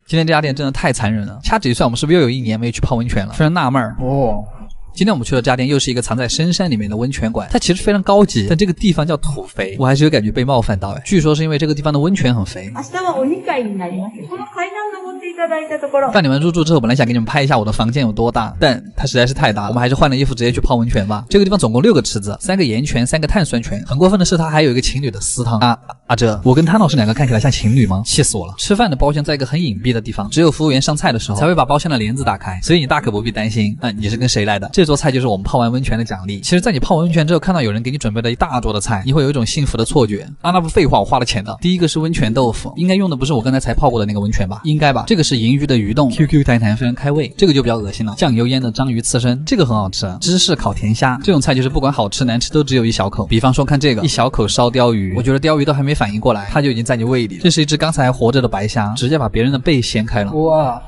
今天这家店真的太残忍了，掐指一算，我们是不是又有1年没有去泡温泉了？非常纳闷哦。今天我们去的这家店又是一个藏在深山里面的温泉馆，它其实非常高级，但这个地方叫土肥，我还是有感觉被冒犯到。据说是因为这个地方的温泉很肥。带你们入住之后，本来想给你们拍一下我的房间有多大，但它实在是太大了，我们还是换了衣服直接去泡温泉吧。这个地方总共6个池子，3个盐泉，3个碳酸泉。很过分的是，它还有一个情侣的私汤这我跟汤老师2个看起来像情侣吗？气死我了！吃饭的包厢在一个很隐蔽的地方，只有服务员上菜的时候才会把包厢的帘子打开，所以你大可不必担心。你是跟谁来的？这桌菜就是我们泡完温泉的奖励。其实，在你泡完温泉之后，看到有人给你准备了一大桌的菜，你会有一种幸福的错觉。那不废话，我花了钱的。第一个是温泉豆腐，应该用的不是我刚才才泡过的那个温泉吧？应该吧？这个是银鱼的鱼冻 ，QQ 弹弹，非常开胃。这个就比较恶心了，酱油腌的章鱼刺身，这个很好吃。芝士烤甜虾，这种菜就是不管好吃难吃都只有一小口。比方说看这个，一小口烧鲷鱼，我觉得鲷鱼都还没反应过来，它就已经在你胃里。这是一只刚才还活着的白虾，直接把别人的背掀开了。哇！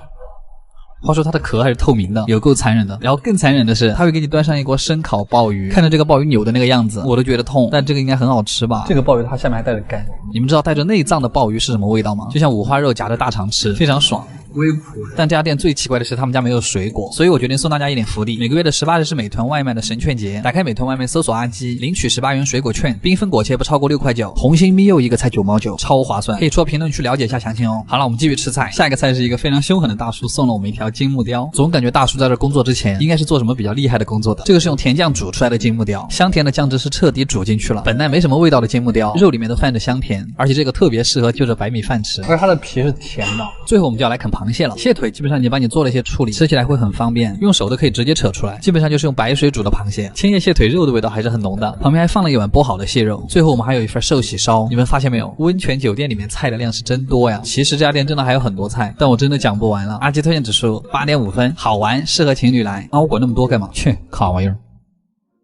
话说它的壳还是透明的，有够残忍的。然后更残忍的是，他会给你端上一锅生烤鲍鱼，看着这个鲍鱼扭的那个样子，我都觉得痛。但这个应该很好吃吧？这个鲍鱼它下面还带着肝。你们知道带着内脏的鲍鱼是什么味道吗？就像五花肉夹着大肠吃，非常爽。微苦，但这家店最奇怪的是他们家没有水果，所以我决定送大家一点福利。每个月的18日是美团外卖的神券节，打开美团外卖搜索阿基，领取18元水果券，缤纷果切不超过6块9，红心咪柚一个才9毛9，超划算。可以戳评论区了解一下详情哦。好了，我们继续吃菜。下一个菜是一个非常凶狠的大叔送了我们一条金木雕，总感觉大叔在这工作之前应该是做什么比较厉害的工作的。这个是用甜酱煮出来的金木雕，香甜的酱汁是彻底煮进去了，本来没什么味道的金木雕，肉里面都泛着香甜，而且这个特别适合就着白米饭吃，而它的皮是甜的。最后我们就要来啃螃蟹了，蟹腿基本上已经帮你做了一些处理，吃起来会很方便，用手都可以直接扯出来，基本上就是用白水煮的螃蟹。千叶蟹腿肉的味道还是很浓的，旁边还放了一碗剥好的蟹肉。最后我们还有一份寿喜烧，你们发现没有？温泉酒店里面菜的量是真多呀。其实这家店真的还有很多菜，但我真的讲不完了。阿基推荐指数8.5分，好玩，适合情侣来。我管那么多干嘛？去，卡玩意儿。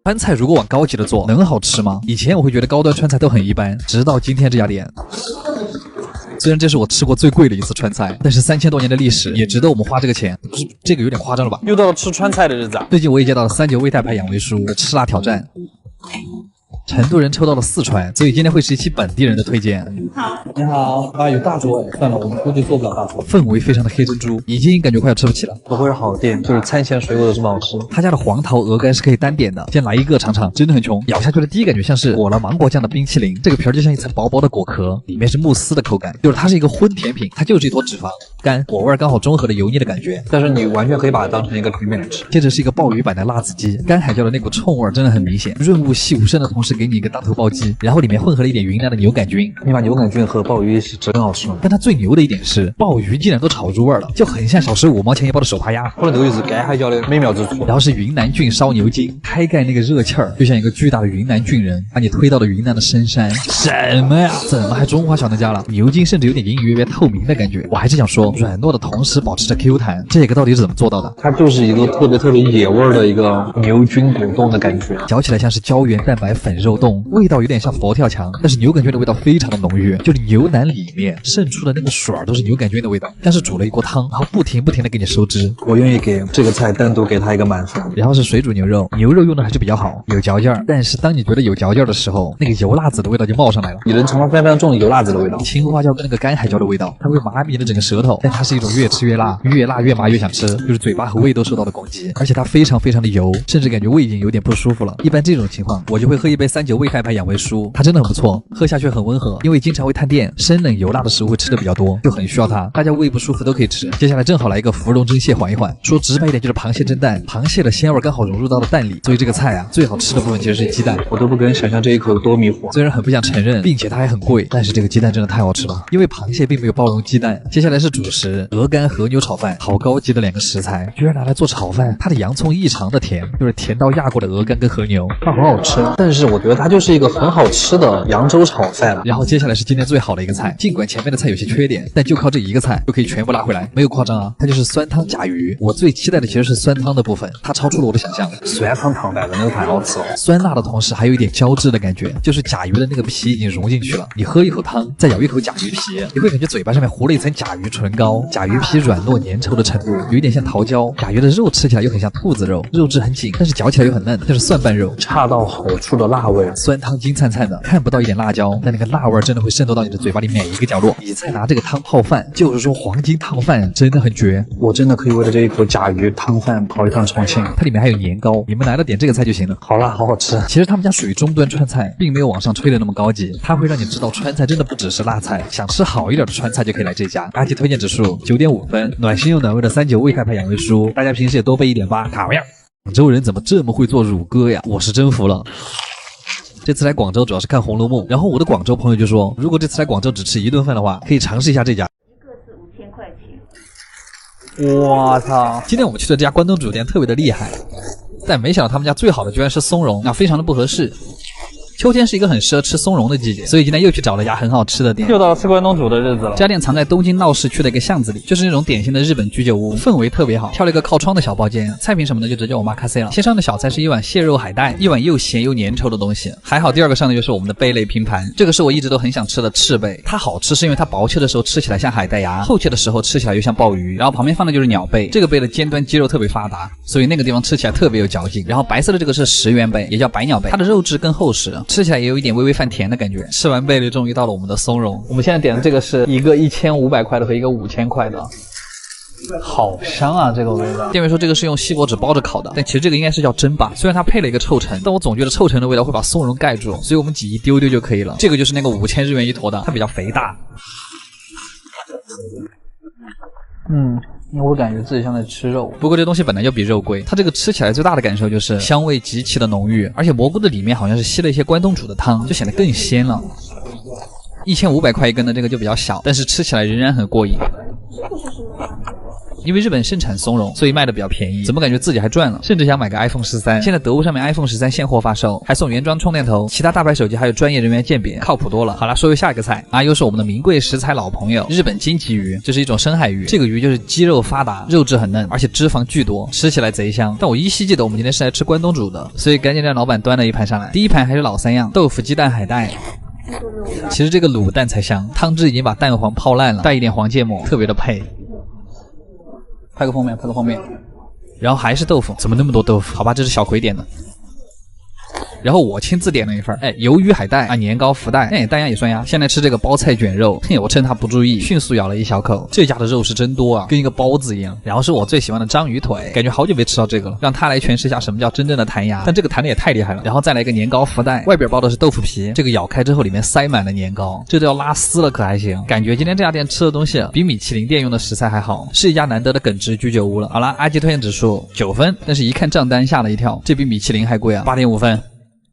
川菜如果往高级的做，能好吃吗？以前我会觉得高端川菜都很一般，直到今天这家店。虽然这是我吃过最贵的一次川菜，但是3000多年的历史也值得我们花这个钱。不是这个有点夸张了吧？又到了吃川菜的日子啊！最近我也接到了3九胃泰牌养胃书的吃辣挑战。成都人抽到了4川，所以今天会是一期本地人的推荐。你好，有大桌哎，算了，我们估计做不了大桌。氛围非常的黑珍珠，已经感觉快要吃不起了。不会是好店，就是餐前水果都这么好吃。他家的黄桃鹅肝是可以单点的，先来一个尝尝，真的很穷。咬下去的第一感觉像是裹了芒果酱的冰淇淋，这个皮儿就像一层薄薄的果壳，里面是慕斯的口感，就是它是一个荤甜品，它就是一坨脂肪干，果味刚好中和了油腻的感觉。但是你完全可以把它当成一个甜品来吃。接着是一个鲍鱼版的辣子鸡，干海椒的那股冲味真的很明显，润物细无声的同时给你一个大头鲍鸡，然后里面混合了一点云南的牛杆菌。你把牛杆菌和鲍鱼一起吃很好吃吗？但它最牛的一点是，鲍鱼竟然都炒入味了，就很像小时候5毛钱一包的手扒鸭。或者这个就是干海椒的美妙之处。然后是云南菌烧牛筋，开盖那个热气儿，就像一个巨大的云南菌人，把你推到了云南的深山。什么呀？怎么还中华小当家了？牛筋甚至有点隐隐约约透明的感觉。我还是想说，软糯的同时保持着 Q 弹，这个到底是怎么做到的？它就是一个特别野味的一个牛菌果冻的感觉，嚼起来像是胶原蛋白粉肉冻，味道有点像佛跳墙，但是牛杆菌的味道非常的浓郁，就是牛腩里面渗出的那个水都是牛杆菌的味道，但是煮了一锅汤，然后不停的给你收汁。我愿意给这个菜单独给它一个满分。然后是水煮牛肉，牛肉用的还是比较好，有嚼劲儿，但是当你觉得有嚼劲儿的时候，那个油辣子的味道就冒上来了。你能尝到非常重的油辣子的味道，青花椒跟那个干海椒的味道，它会麻痹的整个舌头，但它是一种越吃越辣，越辣越麻越想吃，就是嘴巴和胃都受到了攻击，而且它非常的油，甚至感觉胃已经有点不舒服了。一般这种情况，我就会喝一杯3九胃泰牌养胃书，它真的很不错，喝下去很温和，因为经常会探店，生冷油辣的食物会吃的比较多，就很需要它，大家胃不舒服都可以吃。接下来正好来一个芙蓉蒸蟹缓一缓，说直白一点就是螃蟹蒸蛋，螃蟹的鲜味刚好融入到了蛋里，所以这个菜啊最好吃的部分其实是鸡蛋，我都不敢想象这一口有多迷惑。虽然很不想承认，并且它还很贵，但是这个鸡蛋真的太好吃了，因为螃蟹并没有包容鸡蛋。接下来是主食，鹅肝和牛炒饭，好高级的2个食材，居然拿来做炒饭。它的洋葱异常的甜，就是甜到压过的鹅肝跟和牛，它很好吃，但是我觉得它就是一个很好吃的扬州炒饭了。然后接下来是今天最好的一个菜，尽管前面的菜有些缺点，但就靠这一个菜就可以全部拉回来，没有夸张啊，它就是酸汤甲鱼。我最期待的其实是酸汤的部分，它超出了我的想象。酸汤汤带的那个太好吃了，酸辣的同时还有一点胶质的感觉，就是甲鱼的那个皮已经融进去了。你喝一口汤，再咬一口甲鱼皮，你会感觉嘴巴上面糊了一层甲鱼唇膏。糕，甲鱼皮软糯粘稠的程度有一点像桃胶，甲鱼的肉吃起来又很像兔子肉，肉质很紧，但是嚼起来又很嫩，像是蒜瓣肉，恰到好处的辣味，酸汤金灿灿的，看不到一点辣椒，但那个辣味真的会渗透到你的嘴巴里每一个角落。你再拿这个汤泡饭，就是说黄金汤饭真的很绝，我真的可以为了这一口甲鱼汤饭跑一趟重庆。它里面还有年糕，你们来了点这个菜就行了。好辣，好好吃。其实他们家属于中端川菜，并没有网上吹的那么高级，它会让你知道川菜真的不只是辣菜，想吃好一点的川菜就可以来这家。阿基推荐指数9.5分，暖心又暖胃的39未开牌养胃书，大家平时也多备一点吧。卡样，广州人怎么这么会做乳鸽呀？我是真服了。这次来广州主要是看《红楼梦》，然后我的广州朋友就说，如果这次来广州只吃一顿饭的话，可以尝试一下这家。一个是5000块钱。我操！今天我们去的这家关东煮店特别的厉害，但没想到他们家最好的居然是松茸，那非常的不合适。秋天是一个很适合吃松茸的季节，所以今天又去找了一家很好吃的店。又到了吃关东煮的日子了。这家店藏在东京闹市区的一个巷子里，就是那种典型的日本居酒屋，氛围特别好。挑了一个靠窗的小包间，菜品什么的就直接我妈开 C 了。先上的小菜是一碗蟹肉海带，一碗又咸又粘稠的东西。还好第二个上的就是我们的贝类拼盘，这个是我一直都很想吃的赤贝。它好吃是因为它薄切的时候吃起来像海带芽，厚切的时候吃起来又像鲍鱼。然后旁边放的就是鸟贝，这个贝的尖端肌肉特别发达，所以那个地方吃起来特别有嚼劲。然后白色的这个是石原贝，也叫白鸟贝，它的肉质更厚实，吃起来也有一点微微泛甜的感觉。吃完贝类，终于到了我们的松茸。我们现在点的这个是一个1500块的和一个5000块的，好香啊，这个味道。店员说这个是用锡箔纸包着烤的，但其实这个应该是叫蒸吧，虽然它配了一个臭橙，但我总觉得臭橙的味道会把松茸盖住，所以我们挤一丢丢就可以了。这个就是那个5000日元一坨的，它比较肥大。我感觉自己像在吃肉，不过这东西本来就比肉贵。它这个吃起来最大的感受就是香味极其的浓郁，而且蘑菇的里面好像是吸了一些关东煮的汤，就显得更鲜了。1500块一根的这个就比较小，但是吃起来仍然很过瘾。因为日本盛产松茸，所以卖的比较便宜，怎么感觉自己还赚了？甚至想买个 iPhone 13。现在得物上面 iPhone 13现货发售，还送原装充电头，其他大牌手机还有专业人员鉴别，靠谱多了。好了，说回下一个菜，又是我们的名贵食材老朋友日本金旗鱼，这是一种深海鱼。这个鱼就是肌肉发达，肉质很嫩，而且脂肪巨多，吃起来贼香。但我依稀记得我们今天是来吃关东煮的，所以赶紧让老板端了一盘上来。第一盘还是老三样，豆腐鸡蛋海带。其实这个卤蛋才香，汤汁已经把蛋黄泡烂了，带一点黄芥末，特别的配。拍个封面，然后还是豆腐，怎么那么多豆腐？好吧，这是小葵点的。然后我亲自点了一份，鱿鱼海带年糕福袋，蛋鸭也算呀。现在吃这个包菜卷肉，我趁他不注意，迅速咬了一小口。这家的肉是真多啊，跟一个包子一样。然后是我最喜欢的章鱼腿，感觉好久没吃到这个了，让他来诠释一下什么叫真正的弹牙。但这个弹的也太厉害了。然后再来一个年糕福袋，外边包的是豆腐皮，这个咬开之后里面塞满了年糕，这都要拉丝了可还行。感觉今天这家店吃的东西比米其林店用的食材还好，是一家难得的耿直居酒屋了。好了，阿基推荐指数9分，但是一看账单吓了一跳，这比米其林还贵啊，8.5分。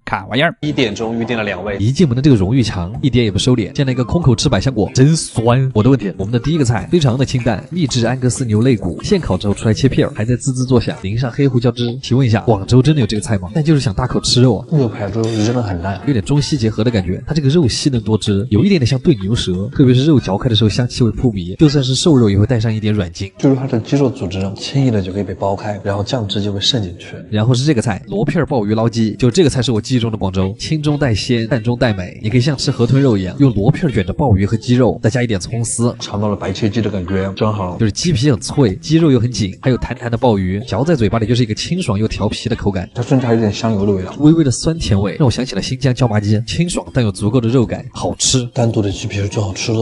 卡玩意儿1点钟预定了2位，一进门的这个荣誉墙一点也不收敛，见了一个空口吃百香果，真酸。我的问题，我们的第一个菜非常的清淡，秘制安格斯牛肋骨，现烤之后出来切片，还在滋滋作响，淋上黑胡椒汁。请问一下，广州真的有这个菜吗？但就是想大口吃肉啊。这个排骨真的很烂，有点中西结合的感觉。它这个肉细嫩多汁，有一点点像炖牛舌，特别是肉嚼开的时候香气会扑鼻，就算是瘦肉也会带上一点软筋，就是它的肌肉组织轻易的就可以被剥开，然后酱汁就会渗进去。然后是这个菜螺片鲍鱼捞鸡，就这个菜是我记忆中的广州，清中带鲜，淡中带美，也可以像吃河豚肉一样，用螺片卷着鲍鱼和鸡肉，再加一点葱丝，尝到了白切鸡的感觉，真好。就是鸡皮很脆，鸡肉又很紧，还有弹弹的鲍鱼，嚼在嘴巴里就是一个清爽又调皮的口感。它甚至还有点香油的味道，微微的酸甜味，让我想起了新疆椒麻鸡，清爽但有足够的肉感，好吃。单独的鸡皮是最好吃的。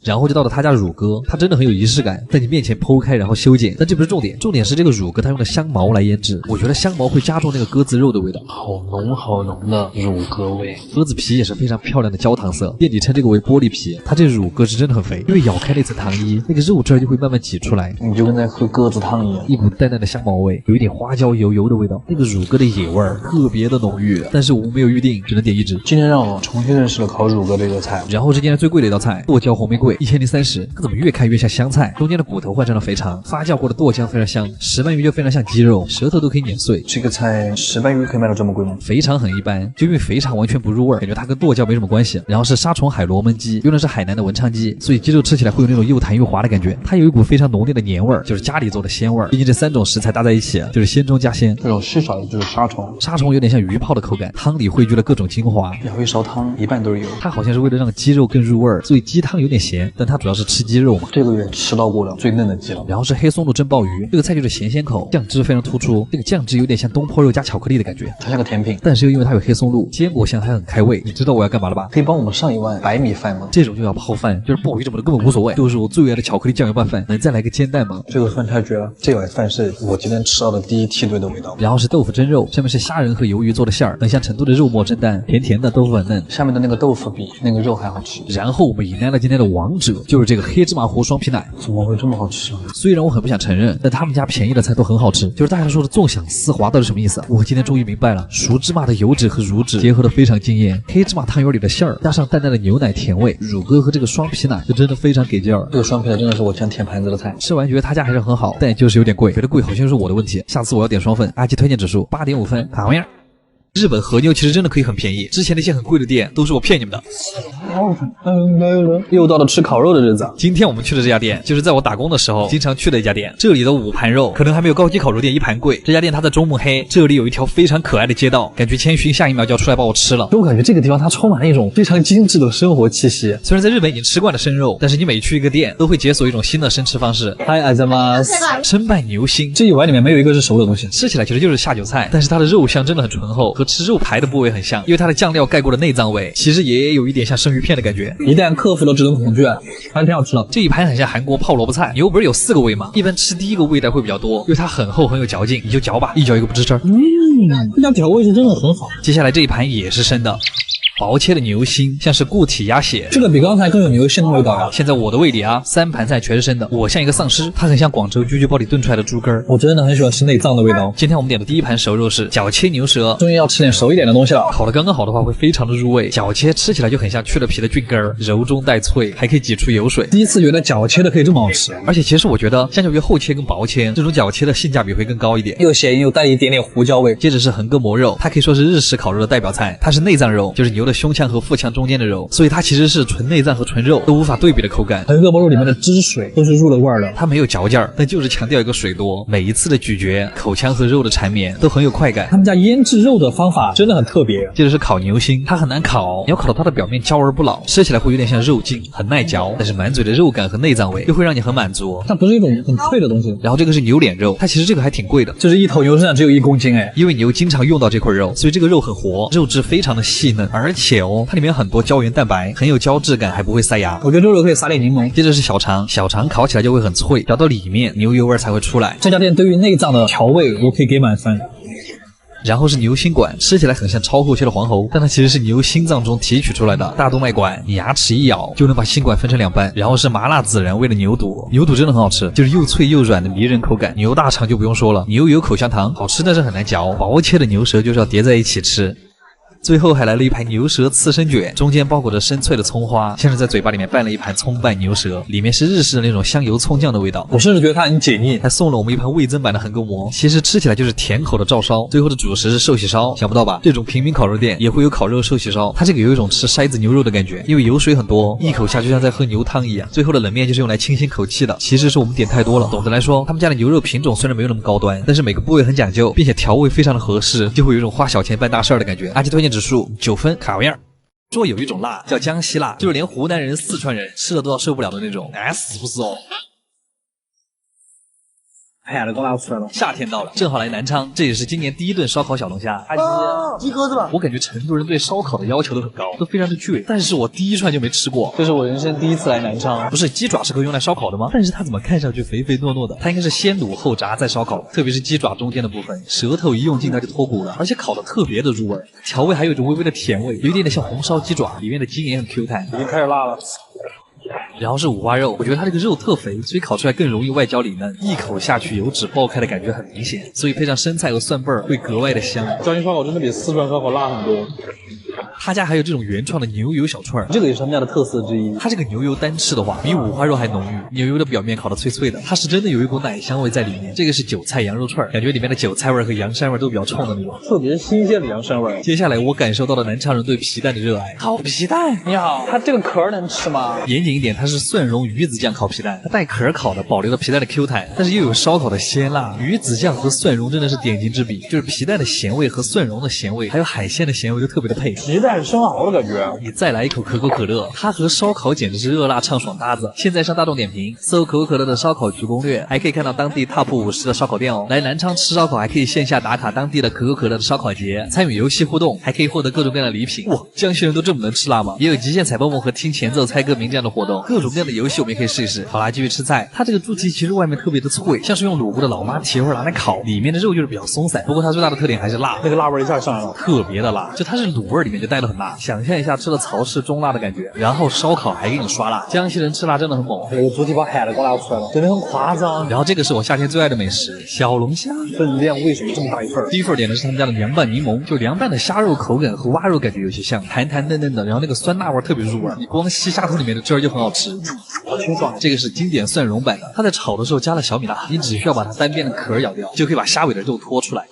然后就到了他家乳鸽，它真的很有仪式感，在你面前剖开然后修剪。但这不是重点，重点是这个乳鸽它用的香茅来腌制，我觉得香茅会加重那个鸽子肉的味道，好浓好浓的乳鸽味。鸽子皮也是非常漂亮的焦糖色，店里称这个为玻璃皮。它这乳鸽是真的很肥，因为咬开那层糖衣，那个肉汁就会慢慢挤出来，你就跟在喝鸽子汤一样，一股淡淡的香茅味，有一点花椒油油的味道，那个乳鸽的野味特别的浓郁。但是我们没有预定，只能点一只。今天让我重新认识了烤乳鸽这个菜。然后是今天最贵的一道菜，剁椒红玫瑰，1030。它怎么越看越像香菜？中间的骨头换成了肥肠，发酵过的剁浆非常香，石斑鱼就非常像鸡肉，舌头都可以碾碎。这个菜石斑鱼可以卖到这么贵吗？肥肠很一般，就因为肥肠完全不入味，感觉它跟剁椒没什么关系。然后是杀虫海螺焖鸡，用的是海南的文昌鸡，所以鸡肉吃起来会有那种又弹又滑的感觉。它有一股非常浓烈的黏味，就是家里做的鲜味。毕竟这3种食材搭在一起，就是鲜中加鲜。这种稀少的就是沙虫，沙虫有点像鱼泡的口感，汤里汇聚了各种精华。舀一勺汤，一半都是油。它好像是为了让鸡肉更入味，所以鸡汤有点咸，咸，但它主要是吃鸡肉嘛。这个月吃到过了最嫩的鸡了。然后是黑松露蒸鲍鱼，这个菜就是咸鲜口，酱汁非常突出，这个酱汁有点像东坡肉加巧克力的感觉，它像个甜品，但是又因为它有黑松露，坚果香还很开胃。你知道我要干嘛了吧？可以帮我们上一碗白米饭吗？这种就要泡饭，就是鲍鱼什么的根本无所谓，就是我最爱的巧克力酱油拌饭。能再来个煎蛋吗？这个饭太绝了，这碗饭是我今天吃到的第一梯队的味道。然后是豆腐蒸肉，上面是虾仁和鱿鱼做的馅儿，很像成都的肉末蒸蛋，甜甜的，豆腐很嫩。下面的那个豆腐比那个肉还好吃。然后我们迎来了今天的王者，就是这个黑芝麻糊双皮奶。怎么会这么好吃啊？虽然我很不想承认，但他们家便宜的菜都很好吃。就是大家说的纵享丝滑到底什么意思？我今天终于明白了，熟芝麻的油脂和乳脂结合的非常惊艳，黑芝麻汤圆里的馅儿加上淡淡的牛奶甜味，乳鸽和这个双皮奶就真的非常给劲儿。这个双皮奶真的是我想舔盘子的菜。吃完觉得他家还是很好，但就是有点贵，觉得贵好像是我的问题。下次我要点双份，阿基推荐指数8.5分，好样。日本和牛其实真的可以很便宜，之前那些很贵的店都是我骗你们的。又到了吃烤肉的日子。今天我们去的这家店，就是在我打工的时候经常去的一家店。这里的5盘肉可能还没有高级烤肉店1盘贵。这家店它在中目黑，这里有一条非常可爱的街道，感觉千寻下一秒就要出来把我吃了。我感觉这个地方它充满了一种非常精致的生活气息。虽然在日本已经吃惯了生肉，但是你每去一个店都会解锁一种新的生吃方式。嗨，阿扎玛斯，生拌牛心，这一碗里面没有一个是熟的东西，吃起来其实就是下酒菜，但是它的肉香真的很醇厚，和吃肉排的部位很像，因为它的酱料盖过了内脏味，其实也有一点像生鱼片的感觉。一旦克服了这种恐惧，还是挺好吃的。这一盘很像韩国泡萝卜菜，牛不是有4个味吗？一般吃第一个味道会比较多，因为它很厚很有嚼劲，你就嚼吧，一嚼一个不吱声。这家调味是真的很好。接下来这一盘也是生的。薄切的牛心，像是固体鸭血，这个比刚才更有牛心的味道呀。现在我的胃里啊，3盘菜全是生的，我像一个丧尸，它很像广州居居包里炖出来的猪肝儿。我真的很喜欢吃内脏的味道。今天我们点的第一盘熟肉是绞切牛舌，终于要吃点熟一点的东西了。烤的刚刚好的话会非常的入味，绞切吃起来就很像去了皮的菌根儿，柔中带脆，还可以挤出油水。第一次觉得绞切的可以这么好吃，而且其实我觉得相较于厚切跟薄切，这种绞切的性价比会更高一点，又咸又带一点点胡椒味。接着是横膈膜肉，它可以说是日式烤肉的代表菜，它是内脏肉，就是牛的胸腔和腹腔中间的肉，所以它其实是纯内脏和纯肉都无法对比的口感。横膈膜肉里面的汁水都是入了味儿的，它没有嚼劲儿，但就是强调一个水多。每一次的咀嚼，口腔和肉的缠绵都很有快感。他们家腌制肉的方法真的很特别。接着是烤牛心，它很难烤，你要烤到它的表面焦而不老，吃起来会有点像肉筋，很耐嚼，但是满嘴的肉感和内脏味又会让你很满足。它不是一种很脆的东西。然后这个是牛脸肉，它其实这个还挺贵的，就是一头牛身上只有1公斤哎，因为牛经常用到这块肉，所以这个肉很活，肉质非常的细嫩，而且它里面很多胶原蛋白，很有胶质感，还不会塞牙。我觉得肉可以撒点柠檬。接着是小肠，小肠烤起来就会很脆，嚼到里面牛油味才会出来。这家店对于内脏的调味我可以给满分。然后是牛心管，吃起来很像超厚切的黄喉，但它其实是牛心脏中提取出来的大动脉管，你牙齿一咬就能把心管分成2半。然后是麻辣孜然味的牛肚，牛肚真的很好吃，就是又脆又软的迷人口感。牛大肠就不用说了，牛油口香糖，好吃但是很难嚼。薄切的牛舌就是要叠在一起吃。最后还来了一盘牛舌刺身卷，中间包裹着生脆的葱花，像是在嘴巴里面拌了一盘葱拌牛舌，里面是日式的那种香油葱酱的味道。我甚至觉得它很解腻，还送了我们一盘味增版的横膈膜，其实吃起来就是甜口的照烧。最后的主食是寿喜烧，想不到吧？这种平民烤肉店也会有烤肉寿喜烧，它这个有一种吃筛子牛肉的感觉，因为油水很多，一口下就像在喝牛汤一样。最后的冷面就是用来清新口气的，其实是我们点太多了。总的来说，他们家的牛肉品种虽然没有那么高端，但是每个部位很讲究，并且调味非常的合适，就会有一种花小钱办大事儿的感觉。阿基推荐指数9分。卡样。说有一种辣叫江西辣，就是连湖南人、四川人吃了都要受不了的那种，死不是哦。哎呀，这光辣出来了！夏天到了，正好来南昌，这也是今年第1顿烧烤小龙虾。鸡鸽子吧？我感觉成都人对烧烤的要求都很高，都非常的倔，但是我第一串就没吃过。这是我人生第一次来南昌。不是鸡爪是可以用来烧烤的吗？但是它怎么看上去肥肥糯糯的？它应该是先卤后炸再烧烤，特别是鸡爪中间的部分，舌头一用劲它就脱骨了，而且烤的特别的入味，调味还有一种微微的甜味，有一点点像红烧鸡爪，里面的筋也很 Q 弹。已经开始辣了。然后是五花肉，我觉得它这个肉特肥，所以烤出来更容易外焦里嫩，一口下去油脂爆开的感觉很明显，所以配上生菜和蒜瓣会格外的香。江西烧烤真的比四川烧烤辣很多。他家还有这种原创的牛油小串，这个也是他们家的特色之一。它这个牛油单吃的话，比五花肉还浓郁，牛油的表面烤得脆脆的，它是真的有一股奶香味在里面。这个是韭菜羊肉串，感觉里面的韭菜味和羊膻味都比较冲的那种，特别新鲜的羊膻味。接下来我感受到了南昌人对皮蛋的热爱。烤皮蛋，你好，它这个壳能吃吗？严谨一点，它是蒜蓉鱼子酱烤皮蛋，它带壳烤的，保留了皮蛋的 Q 弹，但是又有烧烤的鲜辣。鱼子酱和蒜蓉真的是点睛之笔，就是皮蛋的咸味和蒜蓉的咸味，还有海鲜的咸味都特别的配。皮蛋带生蚝的感觉。你再来一口可口可乐，它和烧烤简直是热辣畅爽搭子。现在上大众点评搜可口可乐的烧烤局攻略，还可以看到当地 TOP 50的烧烤店哦。来南昌吃烧烤还可以线下打卡当地的可口可乐的烧烤节，参与游戏互动，还可以获得各种各样的礼品。哇，江西人都这么能吃辣吗？也有极限采爆梦和听前奏猜歌名这样的活动，各种各样的游戏我们也可以试一试。好啦，继续吃菜。它这个猪蹄其实外面特别的脆，像是用卤过的老妈蹄会拿来烤，里面的肉就是比较松散。不过它最大的特点还是辣，那个辣味一下上来了，特别的辣，就它是卤味里面就带了很辣。想象一下吃了曹氏中辣的感觉，然后烧烤还给你刷辣，江西人吃辣真的很猛。那个猪蹄把汗都给我拿出来了，真的很夸张。然后这个是我夏天最爱的美食小龙虾，分量为什么这么大一份？第一份点的是他们家的凉拌柠檬，就凉拌的虾肉口感和蛙肉感觉有些像，弹弹嫩嫩的，然后那个酸辣味特别入味，你光吸虾头里面的汁儿就很好吃，好清爽。这个是经典蒜蓉版的，它在炒的时候加了小米辣，你只需要把它单边的壳咬掉，就可以把虾尾的肉拖出来。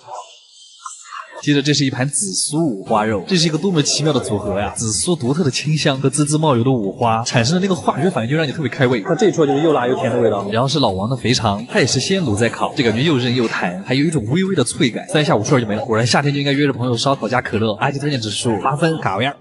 接着这是一盘紫苏五花肉，这是一个多么奇妙的组合呀！紫苏独特的清香和滋滋冒油的五花产生的那个化学反应，就让你特别开胃。它这一出就是又辣又甜的味道。然后是老王的肥肠，它也是先卤再烤，这感觉又韧又弹，还有一种微微的脆感。3下5除2就没了。果然夏天就应该约着朋友烧烤加可乐，阿吉推荐指数8分，卡位儿。